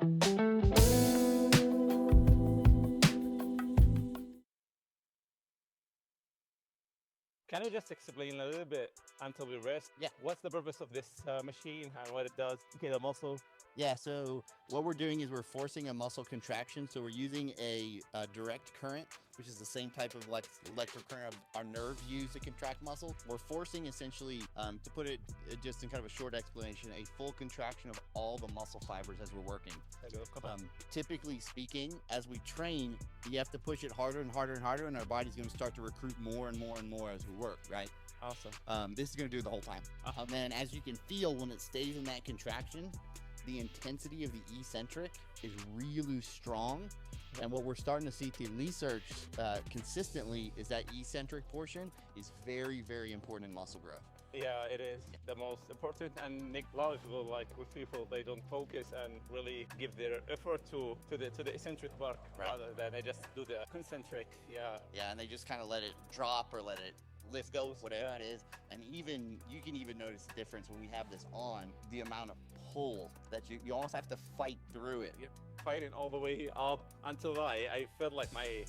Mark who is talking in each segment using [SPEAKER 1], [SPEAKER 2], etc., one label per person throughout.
[SPEAKER 1] Can you just explain a little bit until we rest?
[SPEAKER 2] Yeah.
[SPEAKER 1] What's the purpose of this machine and what it does? Okay, the muscle.
[SPEAKER 2] Yeah, so what we're doing is we're forcing a muscle contraction. So we're using a direct current, which is the same type of electric current our nerves use to contract muscle. We're forcing essentially, to put it just in kind of a short explanation, a full contraction of all the muscle fibers as we're working. Typically speaking, as we train, you have to push it harder and harder and harder, and our body's going to start to recruit more and more and more as we work, right?
[SPEAKER 1] Awesome.
[SPEAKER 2] This is going to do it the whole time. And then as you can feel, when it stays in that contraction, the intensity of the eccentric is really strong. And what we're starting to see through research consistently is that eccentric portion is very, very important in muscle growth.
[SPEAKER 1] Yeah, it is the most important, and a lot of people, like with people, they don't focus and really give their effort to the eccentric part, rather than they just do the concentric.
[SPEAKER 2] Yeah, and they just kind of let it drop or let it lift, go, whatever it is. And even you can even notice the difference when we have this on, the amount of pull that you almost have to fight through it.
[SPEAKER 1] Yep. Fighting all the way up until I felt like my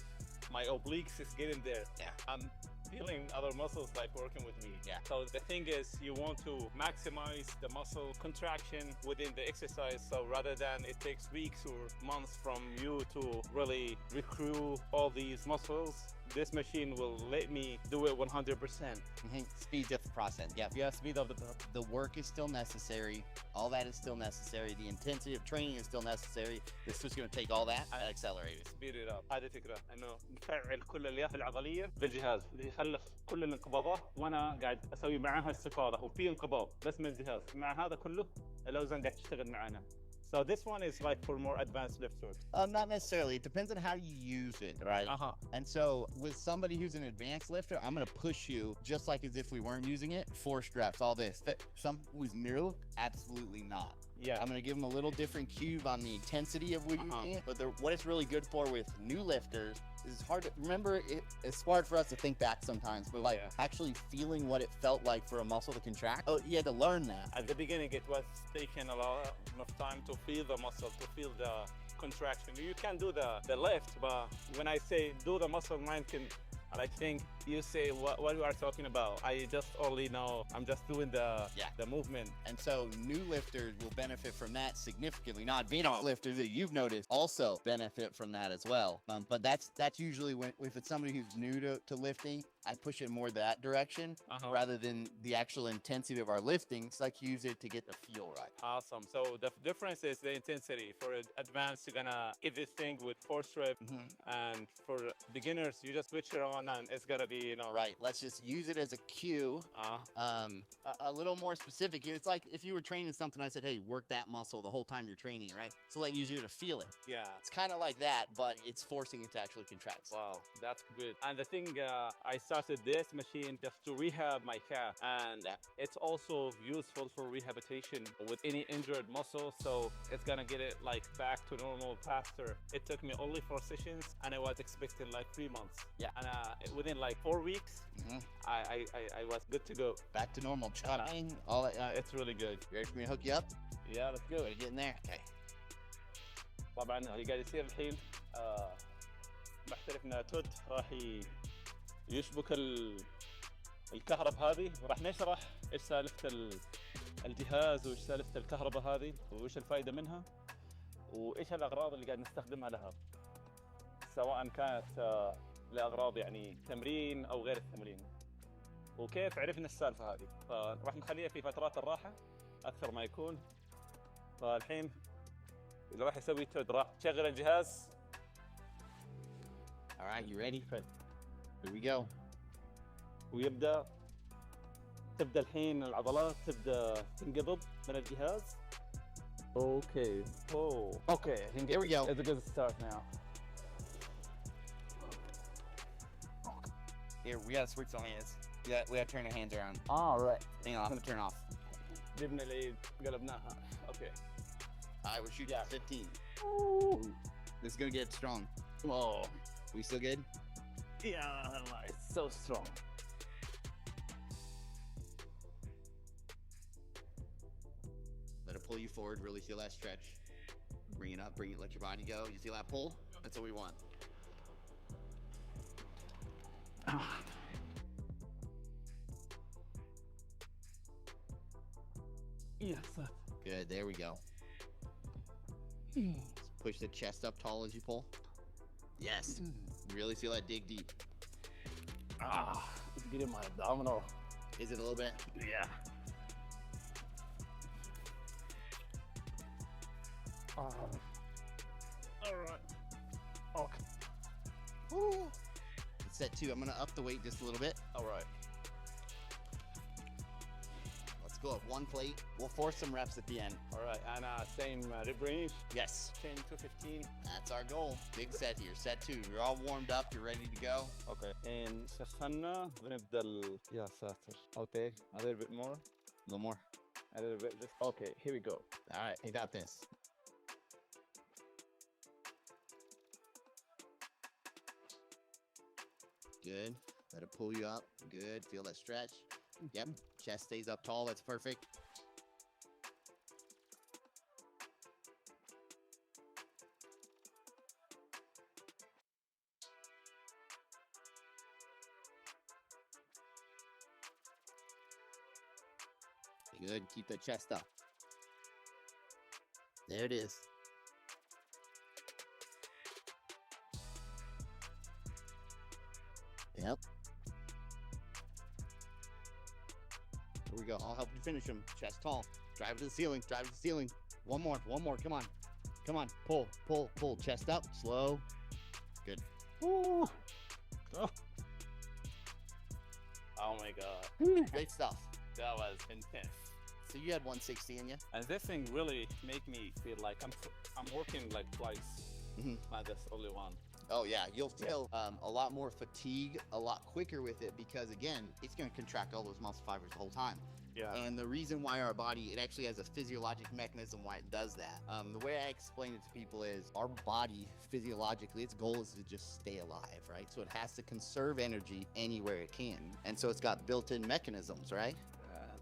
[SPEAKER 1] obliques is getting there.
[SPEAKER 2] Yeah.
[SPEAKER 1] I'm feeling other muscles like working with me.
[SPEAKER 2] Yeah.
[SPEAKER 1] So the thing is, you want to maximize the muscle contraction within the exercise. So rather than it takes weeks or months from you to really recruit all these muscles, this machine will let me do it 100%.
[SPEAKER 2] Speeds up the process.
[SPEAKER 1] Yeah, speed up
[SPEAKER 2] the work is still necessary. All that is still necessary. The intensity of training is still necessary. This is just going to take all that and accelerate it.
[SPEAKER 1] Speed it up. هذه فكرة انه نفعل كل الالياف العضلية بالجهاز اللي يخلص كل الانقباضات وانا قاعد اسوي معاها استفاضة وفي انقباض بس من الجهاز. مع هذا كله الاوزان قاعد تشتغل معنا. So this one is like for more advanced lifters.
[SPEAKER 2] Not necessarily. It depends on how you use it, right? And so with somebody who's an advanced lifter, I'm going to push you just like as if we weren't using it. 4 straps, all this. Some who's new, absolutely not.
[SPEAKER 1] Yeah.
[SPEAKER 2] I'm going to give them a little different cube on the intensity of what you're using it. But what it's really good for with new lifters is hard to remember. It's hard for us to think back sometimes, but like actually feeling what it felt like for a muscle to contract. Oh, you had to learn that.
[SPEAKER 1] At the beginning, it was taking a lot of time to feel the muscle, to feel the contraction. You can do the lift, but when I say do the muscle, mind can. I think you say what you are talking about. I just only know I'm just doing the movement.
[SPEAKER 2] And so new lifters will benefit from that significantly. Not advanced lifters that you've noticed also benefit from that as well. But that's usually when if it's somebody who's new to lifting, I push it more that direction rather than the actual intensity of our lifting. So I use it to get the feel right.
[SPEAKER 1] Awesome. So the difference is the intensity. For advanced, you're gonna hit this thing with force rep, and for beginners, you just switch it on, and it's gonna be, you know.
[SPEAKER 2] Right. Let's just use it as a cue. A little more specific. It's like if you were training something, I said, hey, work that muscle the whole time you're training, right? So like use you to feel it.
[SPEAKER 1] Yeah.
[SPEAKER 2] It's kind of like that, but it's forcing it to actually contract.
[SPEAKER 1] Wow, that's good. And the thing, I started this machine just to rehab my calf, and it's also useful for rehabilitation with any injured muscle. So it's gonna get it like back to normal faster. It took me only 4 sessions, and I was expecting like 3 months.
[SPEAKER 2] Yeah.
[SPEAKER 1] And within like 4 weeks, I was good to go.
[SPEAKER 2] Back to normal.
[SPEAKER 1] All it's really good.
[SPEAKER 2] You ready for me to hook you up?
[SPEAKER 1] Yeah, let's go.
[SPEAKER 2] We're getting there. Okay.
[SPEAKER 1] طبعا اللي قاعد يصير الحين محترفنا تود راح يشبك الكهرب هذه، وراح نشرح ايش سالفه الجهاز وايش سالفه الكهرباء هذه وايش الفائده منها وايش الاغراض اللي قاعد نستخدمها لها، سواء كانت لاغراض يعني تمرين او غير التمرين، وكيف عرفنا السالفه هذه. فراح نخليها في فترات الراحه اكثر ما يكون. فالحين اللي راح يسوي تود راح تشغل الجهاز.
[SPEAKER 2] All right, you ready? Here we go.
[SPEAKER 1] ويبدأ تبدأ الحين العضلات تبدأ تنقبض من الجهاز. Okay. Okay.
[SPEAKER 2] Here we go.
[SPEAKER 1] It's a good start now.
[SPEAKER 2] Here, we gotta switch on hands. We gotta turn our hands around.
[SPEAKER 1] All right.
[SPEAKER 2] Hang on, I'm gonna turn off.
[SPEAKER 1] جبنا العيد قلبناها. Okay.
[SPEAKER 2] All right, we're shooting at 15.
[SPEAKER 1] Ooh.
[SPEAKER 2] This is gonna get strong.
[SPEAKER 1] Oh.
[SPEAKER 2] We still good?
[SPEAKER 1] Yeah, it's so strong.
[SPEAKER 2] Let it pull you forward, really feel that stretch. Bring it up, let your body go. You see that pull? That's what we want.
[SPEAKER 1] Yes.
[SPEAKER 2] Good, there we go. Push the chest up tall as you pull. Yes. Really feel that dig deep.
[SPEAKER 1] It's getting my abdominal.
[SPEAKER 2] Is it a little bit?
[SPEAKER 1] Yeah. All right. Okay.
[SPEAKER 2] Woo. Set 2. I'm gonna up the weight just a little bit.
[SPEAKER 1] All right.
[SPEAKER 2] Let's go at 1 plate. We'll force some reps at the end.
[SPEAKER 1] All right. And same rib range.
[SPEAKER 2] Yes.
[SPEAKER 1] 10 to 15.
[SPEAKER 2] That's our goal. Big set here. Set 2. You're all warmed up. You're ready to go.
[SPEAKER 1] Okay. And سخنا بنبدأ يا ساتر. I'll take a little bit more.
[SPEAKER 2] A little more.
[SPEAKER 1] A little bit. Just okay. Here we go.
[SPEAKER 2] All right. You got this. Good. Let it pull you up. Good. Feel that stretch. Yep. Chest stays up tall. That's perfect. Good. Keep the chest up. There it is. Yep. Here we go. I'll help you finish them. Chest tall. Drive to the ceiling. Drive to the ceiling. One more. One more. Come on. Come on. Pull. Pull. Pull. Chest up. Slow. Good.
[SPEAKER 1] Ooh. Oh my God.
[SPEAKER 2] Great stuff.
[SPEAKER 1] That was intense.
[SPEAKER 2] So you had 160 in you?
[SPEAKER 1] And this thing really make me feel like I'm working like twice. Not just only one.
[SPEAKER 2] Oh yeah, you'll feel a lot more fatigue a lot quicker with it because again, it's going to contract all those muscle fibers the whole time.
[SPEAKER 1] Yeah.
[SPEAKER 2] And the reason why our body, it actually has a physiologic mechanism why it does that. The way I explain it to people is our body physiologically, its goal is to just stay alive, right? So it has to conserve energy anywhere it can. And so it's got built-in mechanisms, right?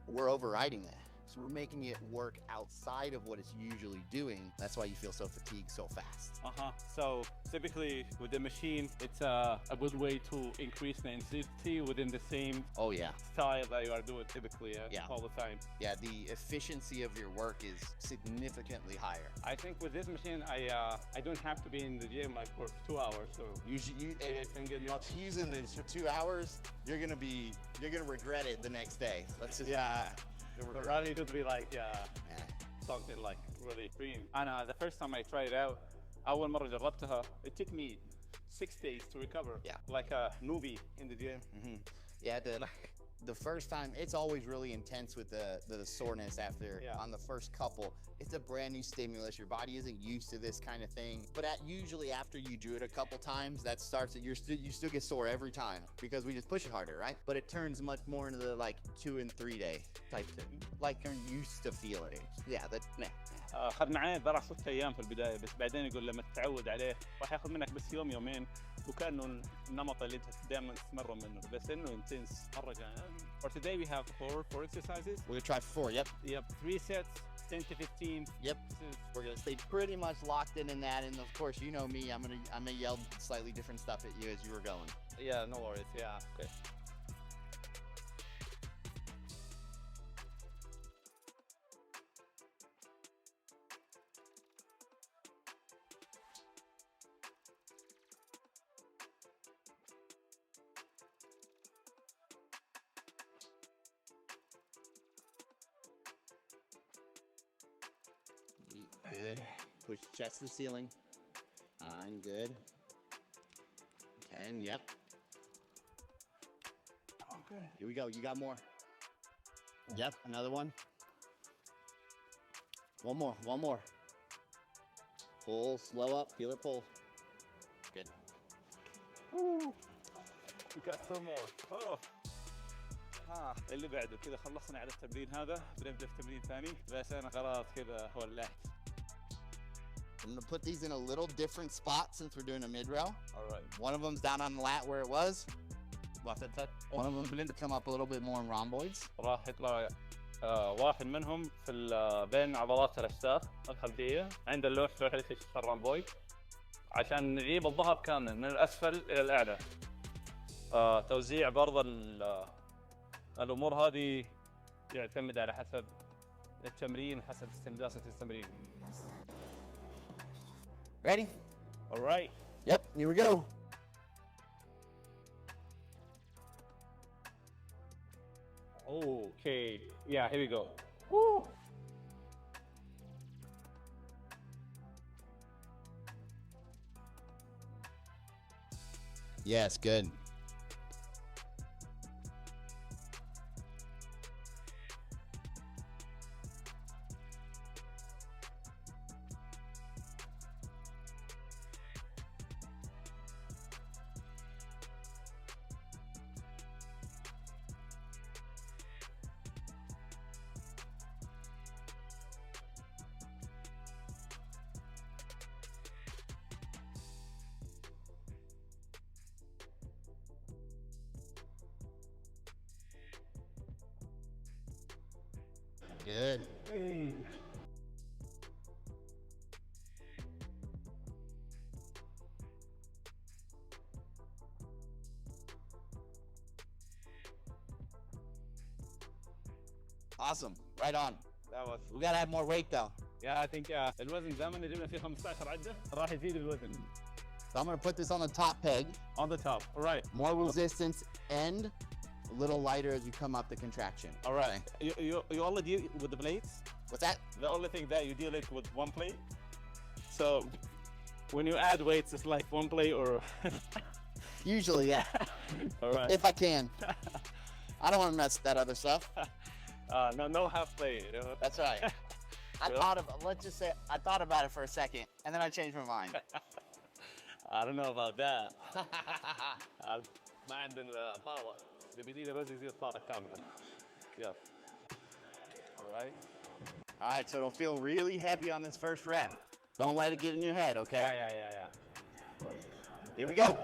[SPEAKER 2] We're overriding that. So we're making it work outside of what it's usually doing. That's why you feel so fatigued so fast.
[SPEAKER 1] So typically with the machine, it's a good way to increase the intensity within the same style that you are doing typically all the time.
[SPEAKER 2] Yeah, the efficiency of your work is significantly higher.
[SPEAKER 1] I think with this machine, I don't have to be in the gym like for 2 hours. So
[SPEAKER 2] Usually, if you're not using this for 2 hours, you're gonna regret it the next day. Let's just
[SPEAKER 1] But running would be like something like really extreme. And the first time I tried it out, أول مرة جربتها, it took me 6 days to recover.
[SPEAKER 2] Yeah.
[SPEAKER 1] Like a newbie in the gym.
[SPEAKER 2] Yeah, the first time, it's always really intense with the soreness after on the first couple. It's a brand new stimulus. Your body isn't used to this kind of thing. But usually after you do it a couple times, that starts that you still get sore every time because we just push it harder, right? But it turns much more into the like 2 and 3 day type thing, like you're used to feeling. Yeah,
[SPEAKER 1] خد معي ضرع 6 أيام في البداية بس بعدين يقول لما تتعود عليه راح ياخذ منك بس يوم يومين وكأنه النمط اللي انت دائما تتمرن منه بس انه intense مرة جامد. For today we have four exercises.
[SPEAKER 2] We're gonna try 4. Yep.
[SPEAKER 1] 3 sets, 10 to 15.
[SPEAKER 2] Yep. We're gonna stay pretty much locked in that, and of course you know me. I'm gonna yell slightly different stuff at you as you were going.
[SPEAKER 1] Yeah, no worries. Yeah. Okay.
[SPEAKER 2] Good. Push chest to the ceiling. 9, good. 10, yep.
[SPEAKER 1] Okay.
[SPEAKER 2] Here we go. You got more. Yep, another one. One more. Pull, slow up, feel it pull. Good.
[SPEAKER 1] Woo. We got some more. Oh. اللي بعده كذا خلصنا على التمرين هذا بنبدأ في تمرين ثاني بس أنا خلاص كذا ولعت.
[SPEAKER 2] I'm gonna put these in a little different spot since we're doing a mid row.
[SPEAKER 1] All right.
[SPEAKER 2] One of them's down on the lat where it was. One of them's going to come up a little bit more in rhomboids.
[SPEAKER 1] راح يطلع واحد منهم في بين عضلات الاكتاف الخلفيه عند اللوح الرامبوي عشان نجيب الظهر كامل من الاسفل الى الاعلى. توزيع برضه الامور هذه يعتمد على حسب التمرين، حسب استمداسة التمرين.
[SPEAKER 2] Ready?
[SPEAKER 1] All right.
[SPEAKER 2] Yep, here we go.
[SPEAKER 1] Okay, yeah, here we go. Woo.
[SPEAKER 2] Yes, good. Good.
[SPEAKER 1] Hey.
[SPEAKER 2] Awesome. Right on.
[SPEAKER 1] That was.
[SPEAKER 2] We gotta have more weight though.
[SPEAKER 1] Yeah, I think الوزن دائما جبنا فيه 15 عدة راح يزيد الوزن.
[SPEAKER 2] So I'm gonna put this on the top peg.
[SPEAKER 1] On the top. All right.
[SPEAKER 2] More resistance and a little lighter as you come up the contraction.
[SPEAKER 1] All right. You only deal with the plates?
[SPEAKER 2] What's that?
[SPEAKER 1] The only thing that you deal it with one plate. So when you add weights, it's like one plate or.
[SPEAKER 2] Usually, yeah.
[SPEAKER 1] All right.
[SPEAKER 2] If I can. I don't want to mess with that other stuff.
[SPEAKER 1] No half plate. You know?
[SPEAKER 2] That's right. Let's just say I thought about it for a second and then I changed my mind.
[SPEAKER 1] I don't know about that. ما عندنا باور. بدينا بس يصير طاقة كاملة. Yeah. All right.
[SPEAKER 2] All right, so don't feel really heavy on this first rep. Don't let it get in your head, okay?
[SPEAKER 1] Yeah.
[SPEAKER 2] Here we go.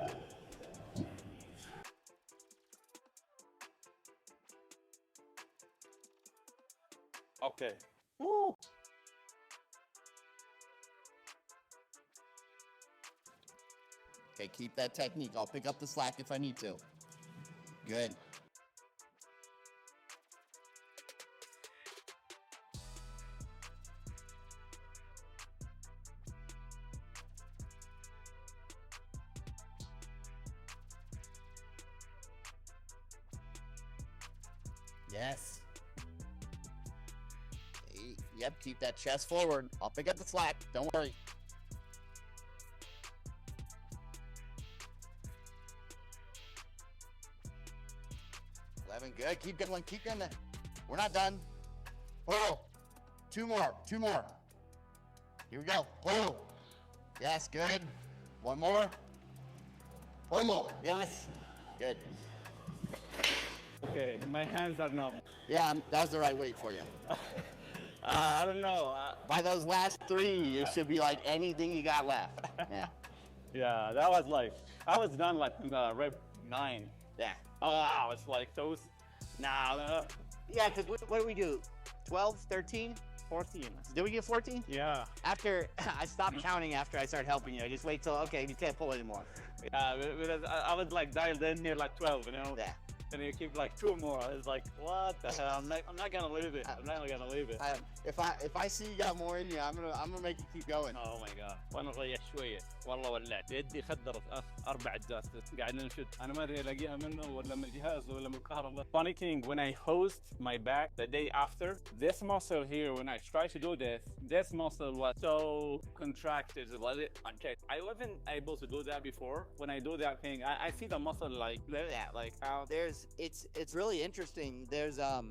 [SPEAKER 1] Okay.
[SPEAKER 2] Woo. Okay, keep that technique. I'll pick up the slack if I need to. Good. Yes. Yep, keep that chest forward. I'll pick up the slack. Don't worry. Good. Keep going. Keep going. We're not done. Oh, two more. Here we go. Oh, yes. Good. One more. One more. Yes. Good.
[SPEAKER 1] Okay, my hands are numb.
[SPEAKER 2] Yeah, that was the right weight for you.
[SPEAKER 1] I don't know.
[SPEAKER 2] By those last three, you should be like anything you got left. Yeah.
[SPEAKER 1] Yeah, that was like, I was done like in rep 9.
[SPEAKER 2] Yeah.
[SPEAKER 1] Oh, I was like those. Nah.
[SPEAKER 2] Yeah, because what do we do? 12, 13?
[SPEAKER 1] 14.
[SPEAKER 2] Did we get 14?
[SPEAKER 1] Yeah.
[SPEAKER 2] After, I stopped counting after I started helping you. I just wait till, okay, you can't pull anymore.
[SPEAKER 1] Yeah, because I was like dialed in near like 12, you know?
[SPEAKER 2] Yeah.
[SPEAKER 1] And you keep like 2 more. It's like, what the hell? I'm not gonna leave it. I'm not gonna leave it.
[SPEAKER 2] If I see you got more in you, I'm gonna make you keep going.
[SPEAKER 1] Oh my god. وانا ريح شويه والله ولعت يدي خدرت 4 عدات قاعدين نشد انا ما ادري الاقيها منه ولا من الجهاز ولا من الكهرباء. Funny thing, when I host my back the day after, this muscle here, when I try to do this muscle was so contracted. Okay, I wasn't able to do that before. When I do that thing, I see the muscle like that, like how
[SPEAKER 2] it's really interesting. There's a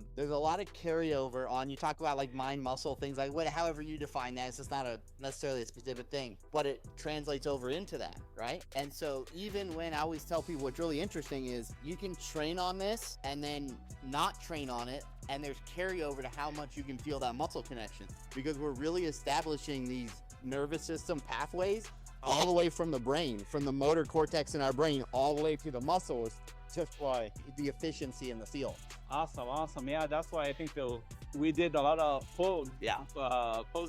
[SPEAKER 2] lot of carryover on, you talk about like mind muscle things like however you define that. It's just not necessarily a specific thing, but it translates over into that, right? And so even when I always tell people what's really interesting is you can train on this and then not train on it, and there's carryover to how much you can feel that muscle connection, because we're really establishing these nervous system pathways all the way from the brain, from the motor cortex in our brain, all the way to the muscles, just why the efficiency in the field.
[SPEAKER 1] Awesome. Yeah, that's why I think the we did a lot of pull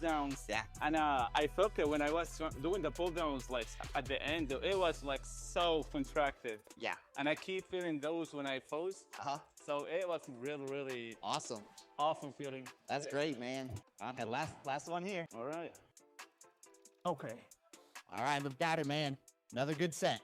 [SPEAKER 1] downs.
[SPEAKER 3] Yeah.
[SPEAKER 1] And I felt it when I was doing the pull downs, like at the end, it was like so contracted.
[SPEAKER 3] Yeah.
[SPEAKER 1] And I keep feeling those when I pose. So it was really
[SPEAKER 3] Awesome.
[SPEAKER 1] awesome feeling.
[SPEAKER 3] That's great, man. Okay, last one here.
[SPEAKER 1] All right.
[SPEAKER 2] Okay. All right, we've got it, man. Another good set.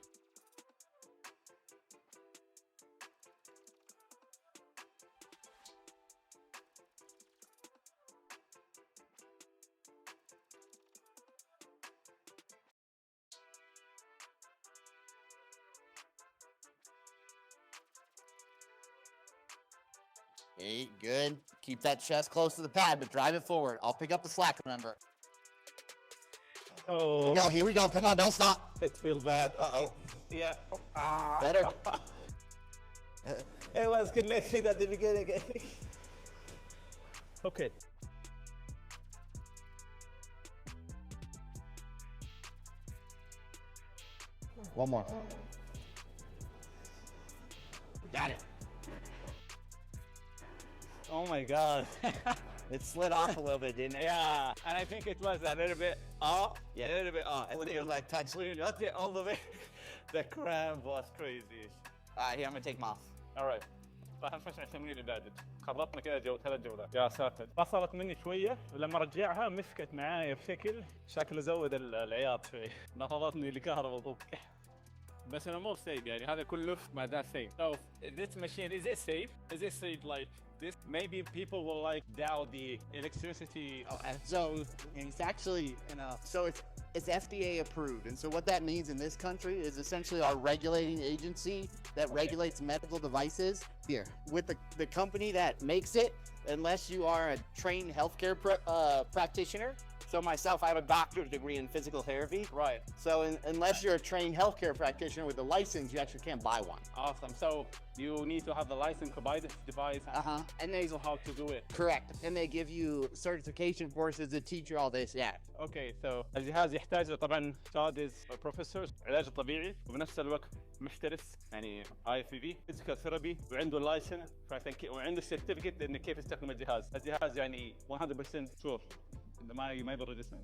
[SPEAKER 2] Okay, good. Keep that chest close to the pad, but drive it forward. I'll pick up the slack, remember.
[SPEAKER 1] Oh.
[SPEAKER 2] No, here we go. Come on, don't stop.
[SPEAKER 1] It feels bad. Uh-oh. Yeah.
[SPEAKER 2] Better.
[SPEAKER 1] It was connecting at the beginning. Okay.
[SPEAKER 2] One more.
[SPEAKER 3] Got it.
[SPEAKER 1] Oh my God.
[SPEAKER 3] It slid off a little bit, didn't it?
[SPEAKER 1] Yeah. And I think it was a little bit off.
[SPEAKER 3] Yeah.
[SPEAKER 1] A little bit off.
[SPEAKER 3] When it was like touch.
[SPEAKER 1] When you got it all the way, the cramp was crazy.
[SPEAKER 3] Here, I'm gonna take them off.
[SPEAKER 1] All right. فاهم فش التمرين اللي خربطنا كذا 3 جولات. يا ساتر. فصلت مني شوية ولما رجعها مسكت معايا بشكل شكله زود العياط شوي. نفضتني الكهرباء ضوء. بس أنا مو safe يعني هذا كله ما دا safe. So this machine is it safe? Is it safe like this? Maybe people will like doubt the electricity.
[SPEAKER 2] So it's actually, so it's FDA approved. And so what that means in this country is essentially our regulating agency that regulates medical devices here. With the company that makes it, unless you are a trained healthcare practitioner. So myself, I have a doctorate degree in physical therapy.
[SPEAKER 1] Right.
[SPEAKER 2] So unless you're a trained healthcare practitioner with a license, you actually can't buy one.
[SPEAKER 1] Awesome. So you need to have the license to buy this device. And they know how to do it.
[SPEAKER 2] Correct. And they give you certification courses to teach you all this. Yeah.
[SPEAKER 1] Okay. So الجهاز يحتاج طبعا Todd is a professor علاج طبيعي وبنفس الوقت محترف يعني IFBB physical therapy وعنده لايسنس وعنده certificate انه كيف يستخدم الجهاز. الجهاز يعني 100% sure. ما يضر جسمه.